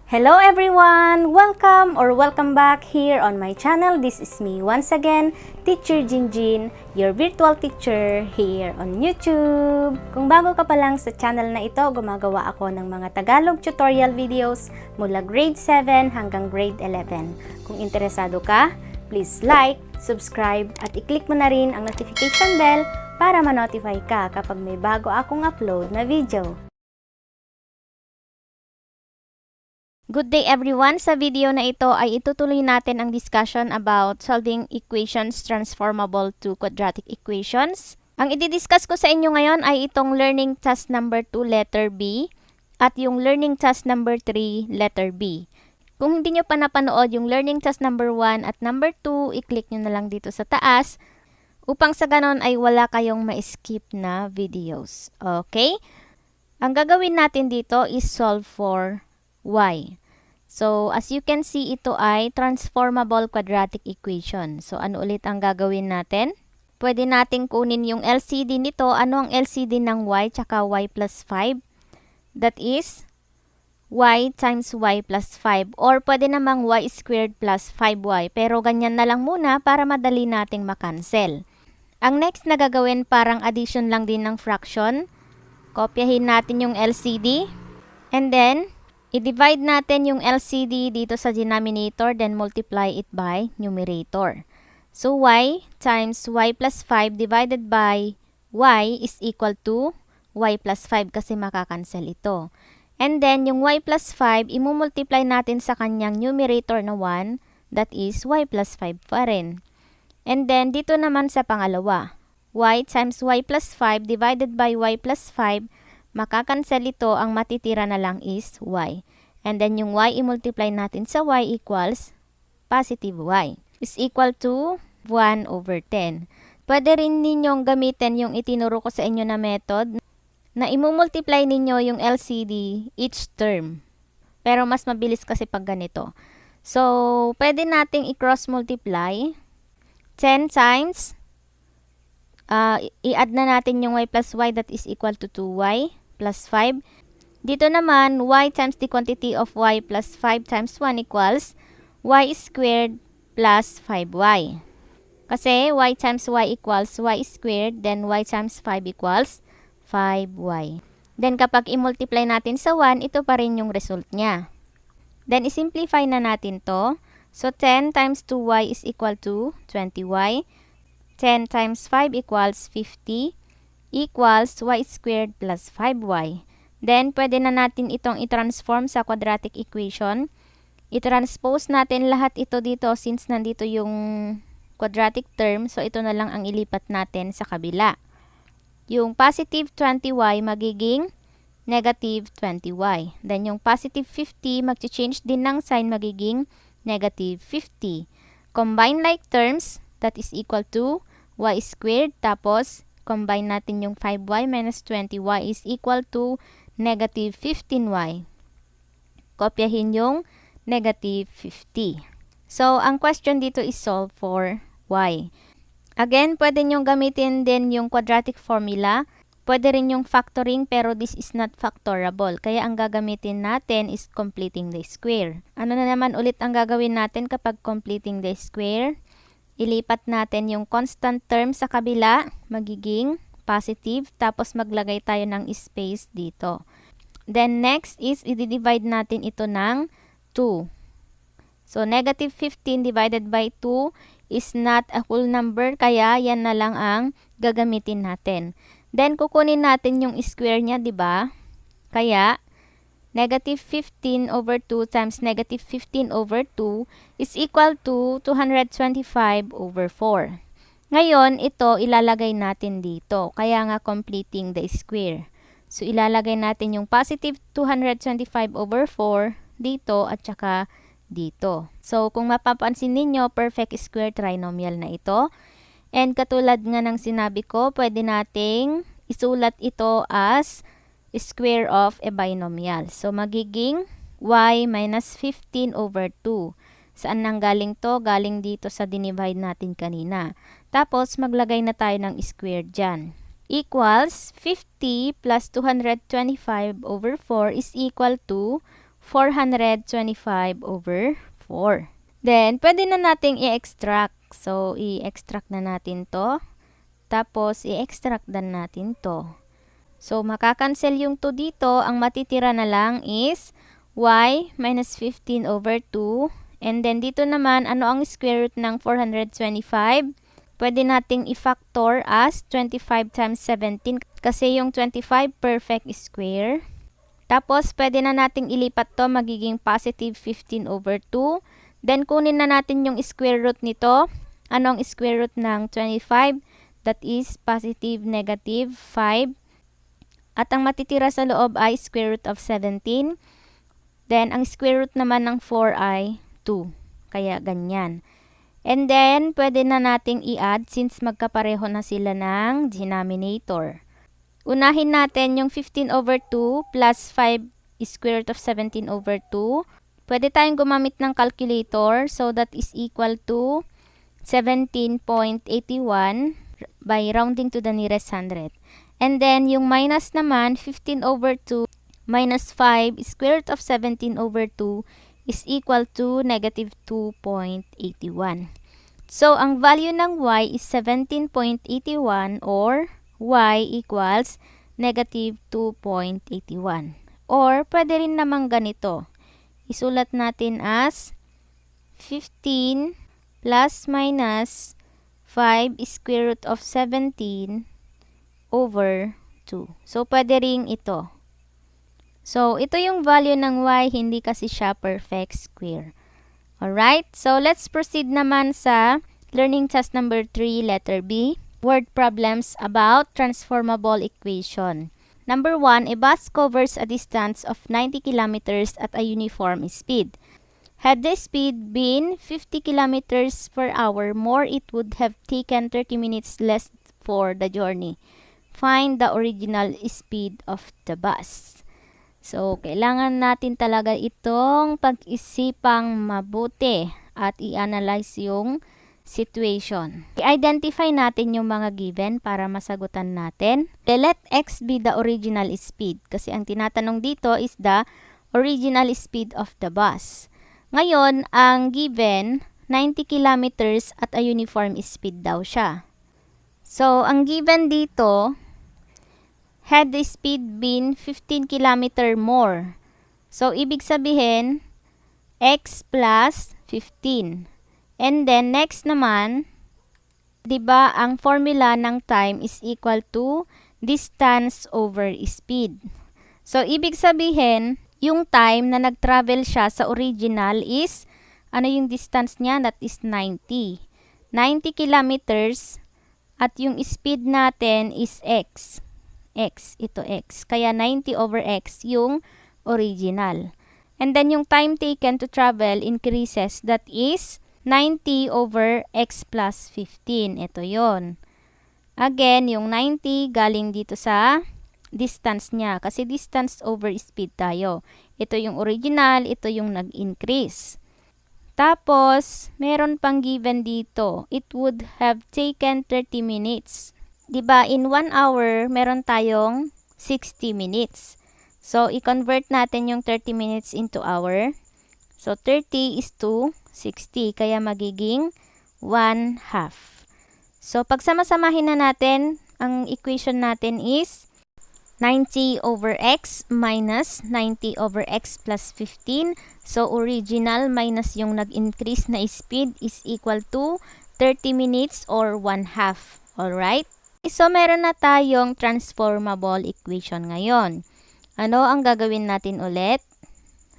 Hello everyone! Welcome back here on my channel. This is me once again, Teacher Jinjin, your virtual teacher here on YouTube. Kung bago ka pa lang sa channel na ito, gumagawa ako ng mga Tagalog tutorial videos mula grade 7 hanggang grade 11. Kung interesado ka, please like, subscribe at i-click mo na rin ang notification bell para ma-notify ka kapag may bago akong upload na video. Good day everyone! Sa video na ito ay itutuloy natin ang discussion about solving equations transformable to quadratic equations. Ang i-discuss ko sa inyo ngayon ay itong learning task number 2 letter B at yung learning task number 3 letter B. Kung hindi nyo pa napanood yung learning task number 1 at number 2, i-click nyo na lang dito sa taas upang sa ganon ay wala kayong ma-skip na videos. Okay? Ang gagawin natin dito is solve for y. So, as you can see, ito ay transformable quadratic equation. So, ano ulit ang gagawin natin? Pwede nating kunin yung LCD nito. Ano ang LCD ng y tsaka y plus 5? That is y times y plus 5. Or pwede namang y squared plus 5y. Pero ganyan na lang muna para madali nating makancel. Ang next na gagawin parang addition lang din ng fraction. Kopyahin natin yung LCD. And then, i-divide natin yung LCD dito sa denominator, then multiply it by numerator. So, y times y plus 5 divided by y is equal to y plus 5 kasi makakancel ito. And then, yung y plus 5, imumultiply natin sa kanyang numerator na 1, that is y plus 5 pa rin. And then, dito naman sa pangalawa, y times y plus 5 divided by y plus 5, makakancel ito, ang matitira na lang is y. And then yung y i-multiply natin sa y equals positive y is equal to 1 over 10. Pwede rin ninyong gamitin yung itinuro ko sa inyo na method na imumultiply ninyo yung LCD each term. Pero mas mabilis kasi pag ganito. So, pwede nating i-cross multiply 10 times i-add na natin yung y plus y, that is equal to 2y plus 5. Dito naman, y times the quantity of y plus 5 times 1 equals y squared plus 5y. Kasi y times y equals y squared, then y times 5 equals 5y. Then kapag i-multiply natin sa 1, ito pa rin yung result niya. Then i-simplify na natin to. So 10 times 2y is equal to 20y. 10 times 5 equals 50 equals y squared plus 5y. Then, pwede na natin itong i-transform sa quadratic equation. I-transpose natin lahat ito dito since nandito yung quadratic term. So, ito na lang ang ilipat natin sa kabila. Yung positive 20y magiging negative 20y. Then, yung positive 50 mag-change din ng sign, magiging negative 50. Combine like terms, that is equal to y squared. Tapos, combine natin yung 5y minus 20y is equal to negative 15y. Kopyahin yung negative 50. So, ang question dito is solve for y. Again, pwede nyong gamitin din yung quadratic formula. Pwede rin yung factoring, pero this is not factorable. Kaya ang gagamitin natin is completing the square. Ano na naman ulit ang gagawin natin kapag completing the square? Ilipat natin yung constant term sa kabila, magiging positive, tapos maglagay tayo ng space dito. Then next is i-divide natin ito ng 2. So negative 15 divided by 2 is not a whole number, kaya yan na lang ang gagamitin natin. Then kukunin natin yung square niya, di ba? Kaya negative 15 over 2 times negative 15 over 2 is equal to 225 over 4. Ngayon, ito ilalagay natin dito. Kaya nga completing the square. So, ilalagay natin yung positive 225 over 4 dito at saka dito. So, kung mapapansin ninyo, perfect square trinomial na ito. And katulad nga ng sinabi ko, pwede nating isulat ito as square of a binomial. So, magiging y minus 15 over 2. Saan nang galing to? Galing dito sa dinivide natin kanina. Tapos, maglagay na tayo ng square dyan. Equals 50 plus 225 over 4 is equal to 425 over 4. Then, pwede na nating i-extract. So, i-extract na natin to. Tapos, i-extract din natin to. So, makakancel yung 2 dito. Ang matitira na lang is y minus 15 over 2. And then, dito naman, ano ang square root ng 425? Pwede nating i-factor as 25 times 17 kasi yung 25 perfect square. Tapos, pwede na nating ilipat to magiging positive 15 over 2. Then, kunin na natin yung square root nito. Ano ang square root ng 25? That is positive negative 5. At ang matitira sa loob ay square root of 17. Then, ang square root naman ng 4 ay 2. Kaya, ganyan. And then, pwede na nating i-add since magkapareho na sila ng denominator. Unahin natin yung 15 over 2 plus 5 square root of 17 over 2. Pwede tayong gumamit ng calculator. So, that is equal to 17.81 by rounding to the nearest hundred. And then, yung minus naman, 15 over 2 minus 5 square root of 17 over 2 is equal to negative 2.81. So, ang value ng y is 17.81 or y equals negative 2.81. Or, pwede rin namang ganito. Isulat natin as 15 plus minus 5 square root of 17 over 2. So, pwede rin ito. So, ito yung value ng y, hindi kasi siya perfect square. Alright? So, let's proceed naman sa learning task number 3, letter B. Word problems about transformable equation. Number 1, a bus covers a distance of 90 kilometers at a uniform speed. Had the speed been 50 kilometers per hour more, it would have taken 30 minutes less for the journey. Find the original speed of the bus. So, kailangan natin talaga itong pag-isipang mabuti at i-analyze yung situation. I-identify natin yung mga given para masagutan natin. Let x be the original speed kasi ang tinatanong dito is the original speed of the bus. Ngayon, ang given, 90 kilometers at a uniform speed daw siya. So, ang given dito, had the speed been 15 km more. So, ibig sabihin, x plus 15. And then, next naman, diba, ang formula ng time is equal to distance over speed. So, ibig sabihin, yung time na nag-travel siya sa original is, ano yung distance niya? That is 90. 90 kilometers at yung speed natin is x. Ito x. Kaya 90 over x yung original. And then yung time taken to travel increases. That is 90 over x plus 15. Ito yon. Again, yung 90 galing dito sa distance niya. Kasi distance over speed tayo. Ito yung original. Ito yung nag-increase. Tapos, meron pang given dito. It would have taken 30 minutes. Diba, in 1 hour, meron tayong 60 minutes. So, i-convert natin yung 30 minutes into hour. So, 30 is to 60. Kaya magiging 1/2. So, pagsama-samahin na natin, ang equation natin is 90 over x minus 90 over x plus 15. So, original minus yung nag-increase na speed is equal to 30 minutes or 1/2. Alright? So, meron na tayong transformable equation ngayon. Ano ang gagawin natin ulit?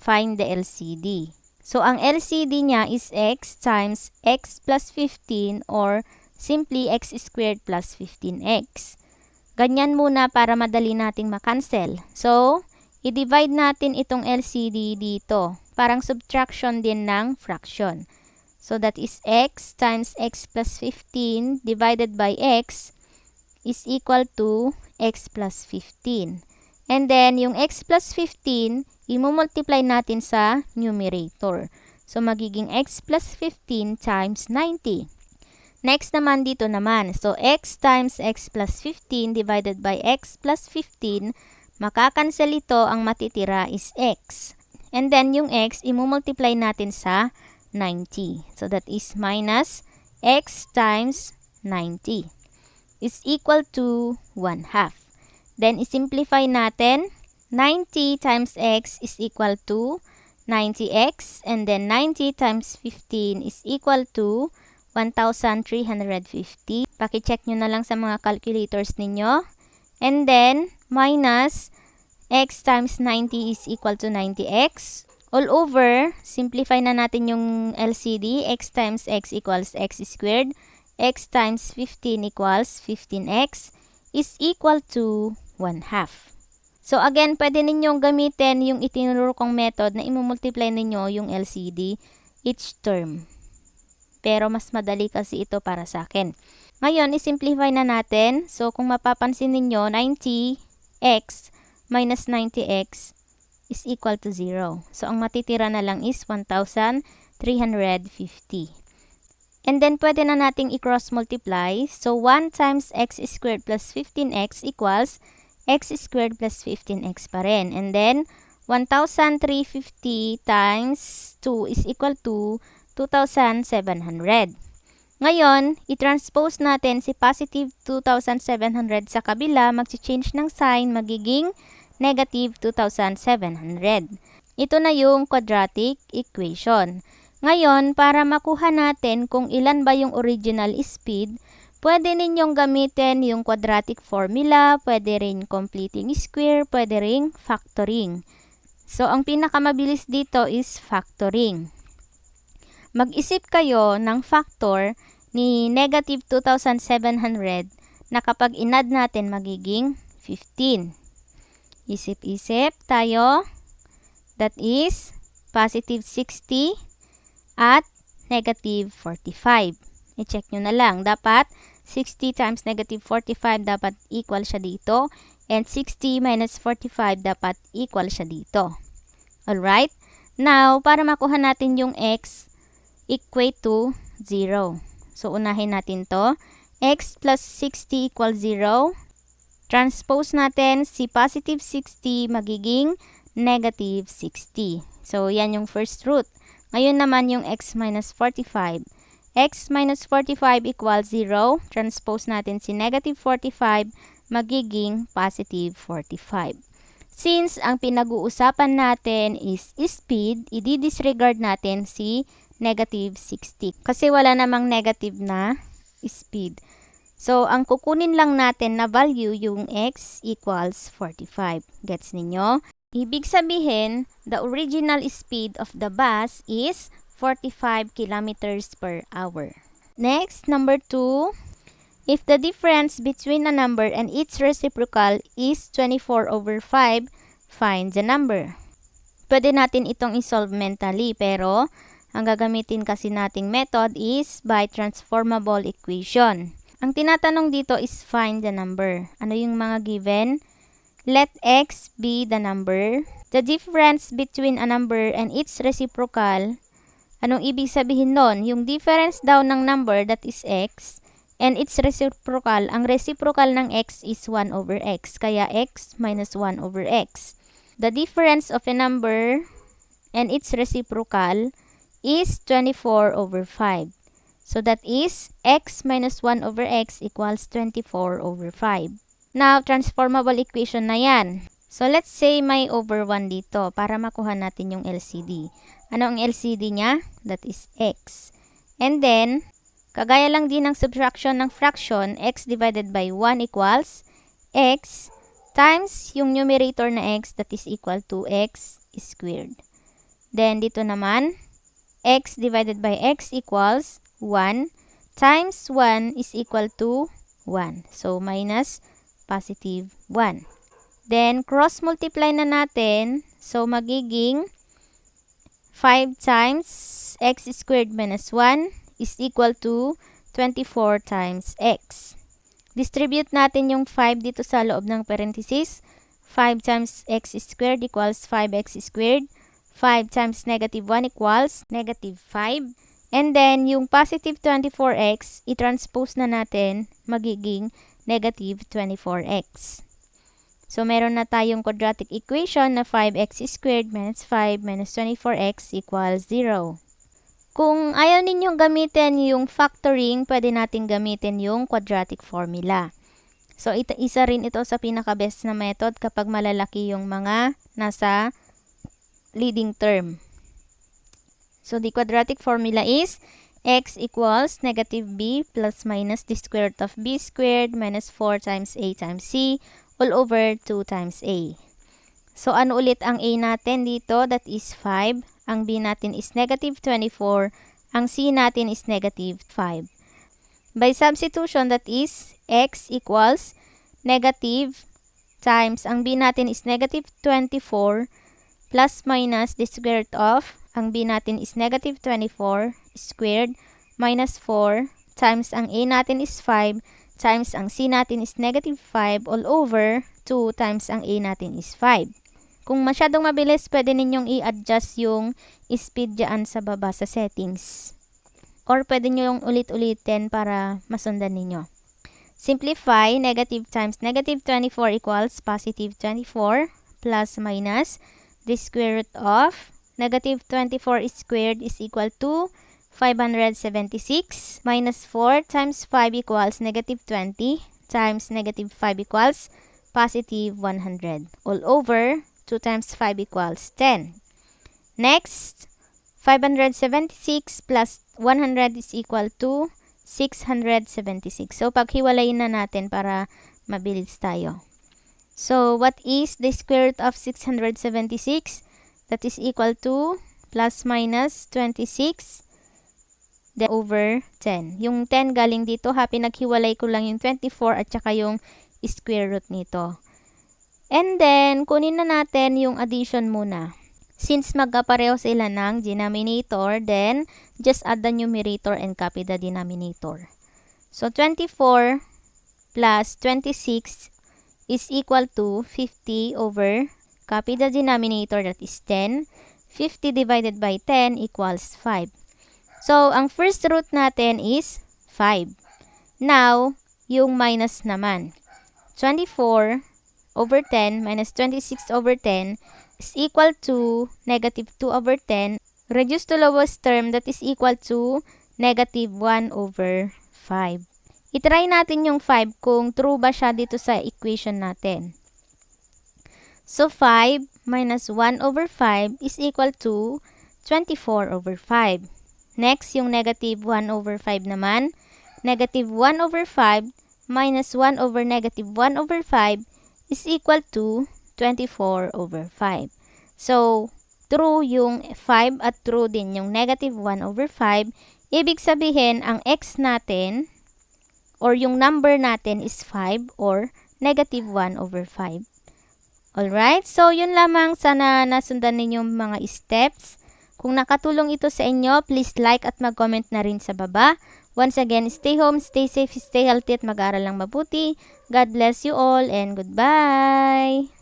Find the LCD. So, ang LCD niya is x times x plus 15 or simply x squared plus 15x. Ganyan muna para madali nating makancel. So, i-divide natin itong LCD dito. Parang subtraction din ng fraction. So, that is x times x plus 15 divided by x is equal to x plus 15. And then, yung x plus 15, i-multiply natin sa numerator. So, magiging x plus 15 times 90. Next naman dito naman. So, x times x plus 15 divided by x plus 15, makakancel ito, ang matitira is x. And then, yung x, imumultiply natin sa 90. So, that is minus x times 90 is equal to 1/2. Then, isimplify natin. 90 times x is equal to 90x. And then, 90 times 15 is equal to 1,350. Paki-check nyo na lang sa mga calculators ninyo. And then, minus x times 90 is equal to 90x. All over, simplify na natin yung LCD. X times x equals x squared. X times 15 equals 15x is equal to 1/2. So again, pwede ninyong gamitin yung itinuro kong method na imumultiply ninyo yung LCD each term. Pero mas madali kasi ito para sa akin. Ngayon, isimplify na natin. So kung mapapansin ninyo, 90x minus 90x is equal to 0. So ang matitira na lang is 1,350. And then, pwede na nating i-cross multiply. So, 1 times x squared plus 15x equals x squared plus 15x pa rin. And then, 1,350 times 2 is equal to 2,700. Ngayon, i-transpose natin si positive 2,700 sa kabila. Mag-change ng sign, magiging negative 2,700. Ito na yung quadratic equation. Ngayon, para makuha natin kung ilan ba yung original speed, pwede ninyong gamitin yung quadratic formula, pwede rin completing square, pwede rin factoring. So, ang pinakamabilis dito is factoring. Mag-isip kayo ng factor ni negative 2,700 na kapag inad natin magiging 15. Isip-isip tayo. That is positive 60 at negative 45. I-check nyo na lang. Dapat 60 times negative 45 dapat equal siya dito. And 60 minus 45 dapat equal siya dito. Alright? Now, para makuha natin yung x equate to 0. So, unahin natin to. X plus 60 equals 0. Transpose natin si positive 60 magiging negative 60. So, yan yung first root. Ngayon naman yung x minus 45. X minus 45 equals 0. Transpose natin si negative 45 magiging positive 45. Since ang pinag-uusapan natin is speed, i-disregard natin si negative 60. Kasi wala namang negative na speed. So, ang kukunin lang natin na value yung x equals 45. Gets ninyo? Ibig sabihin, the original speed of the bus is 45 kilometers per hour. Next, number 2. If the difference between a number and its reciprocal is 24 over 5, find the number. Pwede natin itong isolve mentally, pero ang gagamitin kasi nating method is by transformable equation. Ang tinatanong dito is find the number. Ano yung mga given? Let x be the number. The difference between a number and its reciprocal. Anong ibig sabihin nun? Yung difference daw ng number, that is x, and its reciprocal. Ang reciprocal ng x is 1 over x. Kaya x minus 1 over x. The difference of a number and its reciprocal is 24 over 5. So that is x minus 1 over x equals 24 over 5. Now, transformable equation na yan. So, let's say may over 1 dito para makuha natin yung LCD. Ano ang LCD niya? That is x. And then, kagaya lang din ng subtraction ng fraction, x divided by 1 equals x times yung numerator na x, that is equal to x squared. Then, dito naman, x divided by x equals 1 times 1 is equal to 1. So, minus positive 1. Then, cross-multiply na natin. So, magiging 5 times x squared minus 1 is equal to 24 times x. Distribute natin yung 5 dito sa loob ng parenthesis. 5 times x squared equals 5x squared. 5 times negative 1 equals negative 5. And then, yung positive 24x, i-transpose na natin, magiging negative 24x. So, meron na tayong quadratic equation na 5x squared minus 5 minus 24x equals 0. Kung ayaw ninyong gamitin yung factoring, pwede natin gamitin yung quadratic formula. So, isa rin ito sa pinaka-best na method kapag malalaki yung mga nasa leading term. So, the quadratic formula is x equals negative b plus minus the square root of b squared minus 4 times a times c all over 2 times a. So, ano ulit ang a natin dito? That is 5. Ang b natin is negative 24. Ang c natin is negative 5. By substitution, that is x equals negative times, ang b natin is negative 24 plus minus the square root of, ang b natin is negative 24 squared minus 4 times ang a natin is 5 times ang c natin is negative 5 all over 2 times ang a natin is 5. Kung masyadong mabilis, pwede ninyong i-adjust yung speed dyan sa baba sa settings. Or pwede nyo yung ulit-ulitin para masundan ninyo. Simplify, negative times negative 24 equals positive 24 plus minus the square root of negative 24 squared is equal to 576 minus 4 times 5 equals negative 20 times negative 5 equals positive 100 all over 2 times 5 equals 10. Next, 576 plus 100 is equal to 676. So, paghiwalayin na natin para mabilis tayo. So, what is the square root of 676? That is equal to plus minus 26 then over 10. Yung 10 galing dito, pinaghiwalay ko lang yung 24 at saka yung square root nito. And then, kunin na natin yung addition muna. Since magkapareho sila ng denominator, then just add the numerator and copy the denominator. So, 24 plus 26 is equal to 50 over, copy the denominator, that is 10. 50 divided by 10 equals 5. So, ang first root natin is 5. Now, yung minus naman. 24 over 10 minus 26 over 10 is equal to negative 2 over 10. Reduce to lowest term, that is equal to negative 1 over 5. I-try natin yung 5 kung true ba siya dito sa equation natin. So, 5 minus 1 over 5 is equal to 24 over 5. Next, yung negative 1 over 5 naman. Negative 1 over 5 minus 1 over negative 1 over 5 is equal to 24 over 5. So, true yung 5 at true din yung negative 1 over 5. Ibig sabihin, ang x natin or yung number natin is 5 or negative 1 over 5. Alright? So, yun lamang. Sana nasundan ninyo mga steps. Kung nakatulong ito sa inyo, please like at mag-comment na rin sa baba. Once again, stay home, stay safe, stay healthy at mag-aral lang mabuti. God bless you all and goodbye!